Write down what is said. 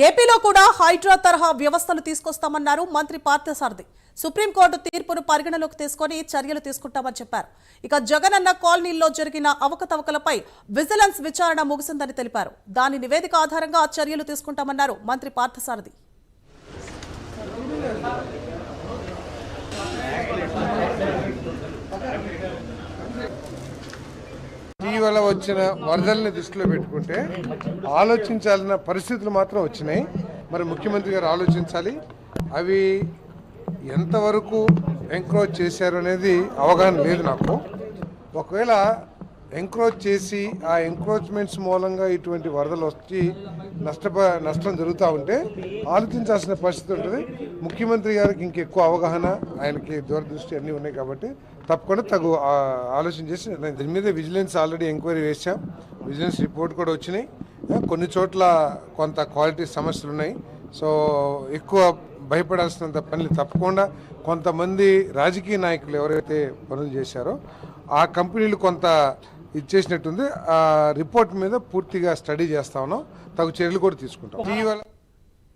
ఏపీలో కూడా హైడ్రా తరహా వ్యవస్థలు తీసుకొస్తామన్నారు మంత్రి పార్థసారథి. సుప్రీంకోర్టు తీర్పును పరిగణలోకి తీసుకొని చర్యలు తీసుకుంటామని చెప్పారు. ఇక జగనన్న కాలనీల్లో జరిగిన అవకతవకలపై విజిలెన్స్ విచారణ ముగిసిందని తెలిపారు. దాని నివేదిక ఆధారంగా చర్యలు తీసుకుంటామన్నారు మంత్రి పార్థసారథి. ఇటీవల వచ్చిన వరదల్ని దృష్టిలో పెట్టుకుంటే ఆలోచించాల్సిన పరిస్థితులు మాత్రం వచ్చినాయి. మరి ముఖ్యమంత్రి గారు ఆలోచించాలి, అవి ఎంతవరకు ఎంక్రోచ్ చేశారు అనేది అవగాహన లేదు నాకు. ఒకవేళ ఎంక్రోచ్ చేసి ఆ ఎంక్రోచ్మెంట్స్ మూలంగా ఇటువంటి వరదలు వచ్చి నష్టం జరుగుతూ ఉంటే ఆలోచించాల్సిన పరిస్థితి ఉంటుంది. ముఖ్యమంత్రి గారికి ఇంకెక్కువ అవగాహన, ఆయనకి దూరదృష్టి అన్నీ ఉన్నాయి కాబట్టి తప్పకుండా ఆలోచన చేసి దీని మీద విజిలెన్స్ ఆల్రెడీ ఎంక్వైరీ వేసాం. విజిలెన్స్ రిపోర్ట్ కూడా వచ్చినాయి. కొన్ని చోట్ల కొంత క్వాలిటీ సమస్యలు ఉన్నాయి. సో ఎక్కువ భయపడాల్సినంత పనులు తప్పకుండా కొంతమంది రాజకీయ నాయకులు ఎవరైతే పనులు చేశారో ఆ కంపెనీలు కొంత ఇచ్చేసినట్టుంది. ఆ రిపోర్ట్ మీద పూర్తిగా స్టడీ చేస్తా ఉన్నాం, తగు చర్యలు కూడా తీసుకుంటాం. ఇటీవల